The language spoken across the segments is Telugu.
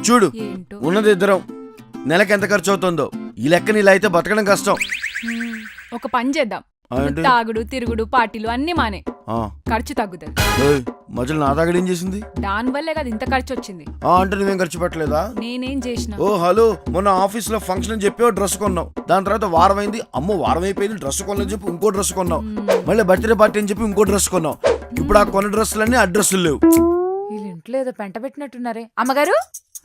చూడు ఏంటో ఉన్నది ఇద్దరం, నెలకి ఎంత ఖర్చు అవుతుందో ఈ లెక్కని ఇలా అయితే బతకడం కష్టం. ఒక పని చేద్దాం, ఏంటి? తాగుడు తిరుగుడు పార్టీలు అన్ని మానే, ఆ, ఖర్చు తగ్గుతుంది. ఏయ్, మధ్యలో నా తాగడం ఏం చేసింది? దాని వల్లే కదా ఇంత ఖర్చు వచ్చింది. అంటే నువ్వేం ఖర్చు పెట్టలేదా? నేనేం చేసిన? ఓ హలో, మొన్న ఆఫీస్ లో ఫంక్షన్ అని చెప్పి డ్రెస్ కొన్నావు, దాని తర్వాత వారం అయింది, అమ్మో వారం అయిపోయింది డ్రెస్ కొనని చెప్పి ఇంకో డ్రెస్ కొన్నావు, మళ్ళీ బర్త్డే పార్టీ అని చెప్పి ఇంకో డ్రెస్ కొన్నావు. ఇప్పుడు ఆ కొన్న డ్రెస్సులన్నీ అడ్రస్లు లేవు. వీళ్ళు ఇంట్లో ఏదో పెంట పెట్టినట్టున్నారే. అమ్మగారు,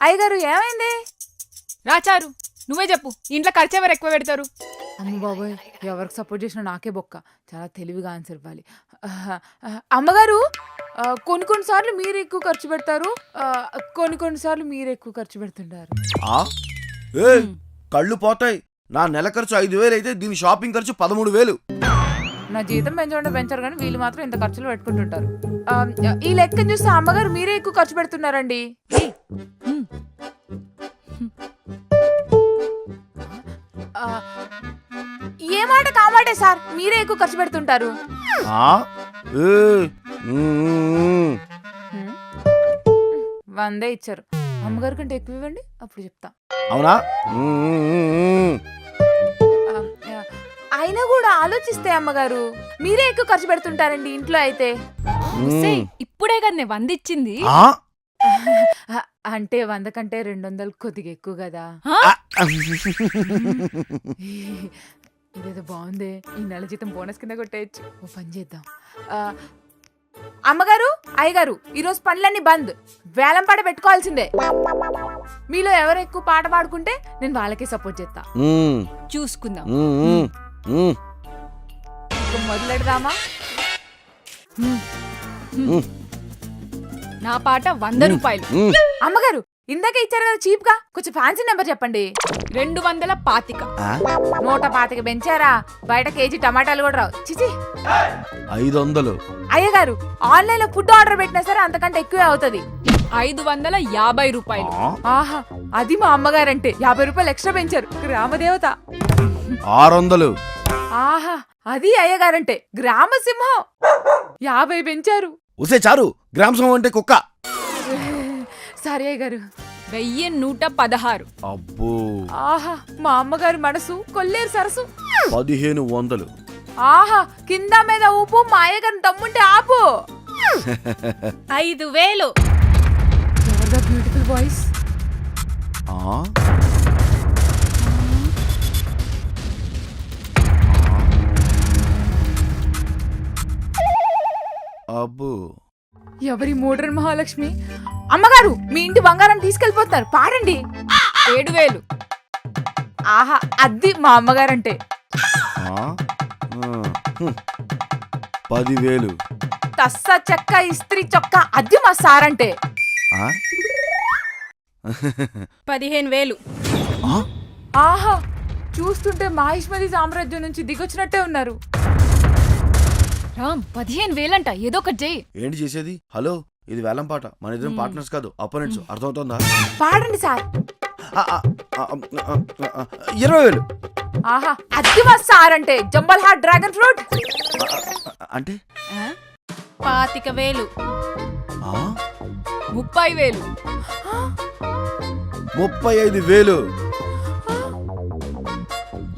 అయ్యగారు, ఏమైంది? రాచారు, నువ్వే చెప్పు, ఇంట్లో ఖర్చు ఎవరు ఎక్కువ పెడతారు? అమ్మ బాబోయ్, ఎవరికి సపోర్ట్ చేసినా నాకే బొక్క. చాలా తెలివిగా ఆన్సర్ ఇవ్వాలి. అమ్మగారు, కొన్ని సార్లు మీరు ఎక్కువ ఖర్చు పెడతారు, కొన్ని సార్లు మీరు ఎక్కువ ఖర్చు పెడుతుంటారు. ఏ కళ్ళు పోతాయి, నా నెల ఖర్చు 5,000 అయితే దీని షాపింగ్ ఖర్చు 13,000. నా జీతం పెంచరు కానీ వీళ్ళు మాత్రం ఇంత ఖర్చులు పెట్టుకుంటుంటారు. ఈ లెక్కను చూస్తే అమ్మగారు మీరే ఎక్కువ ఖర్చు పెడుతున్నారండి. ఏ మాట కామాటే సార్, మీరే ఎక్కువ ఖర్చు పెడుతుంటారు. వందే ఇచ్చారు, అమ్మగారి కంటే ఎక్కువ ఇవ్వండి, అప్పుడు చెప్తా. అవునా? అయినా కూడా ఆలోచిస్తే అమ్మగారు మీరే ఎక్కువ ఖర్చు పెడుతుంటారండి ఇంట్లో అయితే. ఇప్పుడే కదా నేను 100 ఇచ్చింది. అంటే 100 కంటే 200 కొద్దిగా ఎక్కువ కదా. ఇదేదో బాగుంది, ఈ నెల జీతం బోనస్ కింద కొట్టేయచ్చు. ఓ పని చేద్దాం. అమ్మగారు, అయ్యగారు, ఈరోజు పనులన్నీ బంద్, వేలం పాట పెట్టుకోవాల్సిందే. మీలో ఎవరు ఎక్కువ పాట పాడుకుంటే నేను వాళ్ళకే సపోర్ట్ చేస్తా. చూసుకుందాం. మొదలెడదామా? నా పాట 100 రూపాయలు. అమ్మగారు, ఇందాక ఇచ్చారు కదా చీప్ గా, కొంచెం ఫ్యాన్సీ నెంబర్ చెప్పండి. 225. 125 పెంచారా? బయట కేజీ టమాటాలు కూడా రావు. చిచి. 500. అయ్యగారు, ఆన్లైన్ లో ఫుడ్ ఆర్డర్ పెట్టినా సరే అంతకంటే ఎక్కువే అవుతుంది. 550 రూపాయలు. ఆహా, అది మా అమ్మగారంటే 50 రూపాయలు ఎక్స్ట్రా పెంచారు. గ్రామదేవత. 600. ఆహా, అది అయ్యగారంటే గ్రామ సింహం. 50 పెంచారు. ఉసే చారు, గ్రామ సింహం అంటే కుక్క. సరే అయ్యగారు. 1116. అబ్బో. ఆహా, మా అమ్మగారి మనసు కొల్లేరు సరసు. 1500. ఆహా, కింద మీద ఊపు, మా అయ్యగారిని తమ్ముంటే ఆపు. 5000. ఎవరిదా బ్యూటిఫుల్ వాయిస్? అబ్బో. ఎవరి మోడ్రన్ మహాలక్ష్మి? అమ్మగారు, మీ ఇంటి బంగారం తీసుకెళ్లిపోతారు, పాడండి. 7000. ఆహా, అది మా అమ్మగారంటే. 10,000. తస్స చెక్క ఇస్త్రీ చొక్క, అది మా సారంటే. 15000. ఆహా, చూస్తుంటే మహిష్మతి సామ్రాజ్యం నుంచి దిగొచ్చినట్టే ఉన్నారు. రామ్, 15000 అంట, ఏదో ఒకటి చెయ్యి. ఏంటి చేసేది? హలో, ఇది వేలం పాట, మన ఇద్దరం పార్ట్నర్స్ కాదు, అపోనెంట్స్. అర్థమవుతుందా? పాడండి సార్. 20,000. ఆహా, అది మా సారంటే. జంబల్ హార్ట్ డ్రాగన్ ఫ్రూట్ అంటే 25,000. 30,000. 35,000.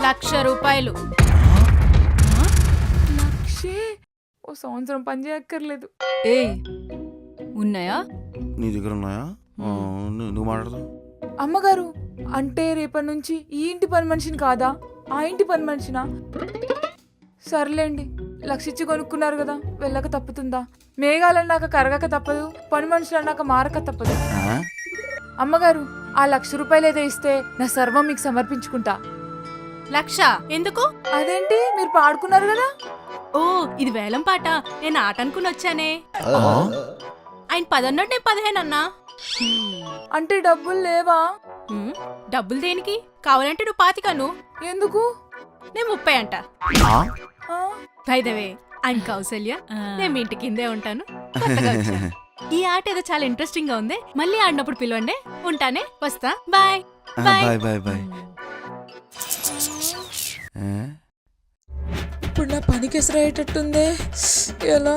1,00,000 రూపాయలు. లక్షే. ఓ సంవత్సరం పని చేయక్కర్లేదు. ఏయ్, ఉన్నాయా? నీ దగ్గర ఉన్నాయా? నువ్వు మాట్లాడతావు. అమ్మగారు, అంటే రేపటి నుంచి ఈ ఇంటి పని మనిషిని కాదా, ఆ ఇంటి పని మనిషినా? సర్లేండి, 1,00,000 ఇచ్చి కొనుక్కున్నారు కదా, వెళ్ళక తప్పుతుందా? మేఘాలన్నాక కరగక తప్పదు, పని మనుషులు అన్నాక మారక తప్పదు. అమ్మగారు, ఆ 1,00,000 రూపాయలు ఏదో ఇస్తే నా సర్వం మీకు సమర్పించుకుంటా. 1,00,000 ఎందుకు? అదేంటి, మీరు పాడుకున్నారు కదా. ఓ, ఇది వేలం పాట, నేను ఆట అనుకుని వచ్చానే. ఆయన 10 అన్నాడు, నేను 15 అన్నా. అంటే డబ్బులు లేవా? డబ్బులు దేనికి? కావాలంటే నువ్వు 25. ఎందుకు? నేను 30 అంట. బై ద వే, ఆయన కౌసల్య, నేను మీ ఇంటి కిందే ఉంటాను. ఈ ఆట ఏదో చాలా ఇంట్రెస్టింగ్ గా ఉంది, మళ్ళీ ఆడినప్పుడు పిలవండి. ఉంటానే, వస్తా. Bye bye bye bye. ఇప్పుడు నా పనికి ఎసరయ్యేటట్టుందే, ఎలా?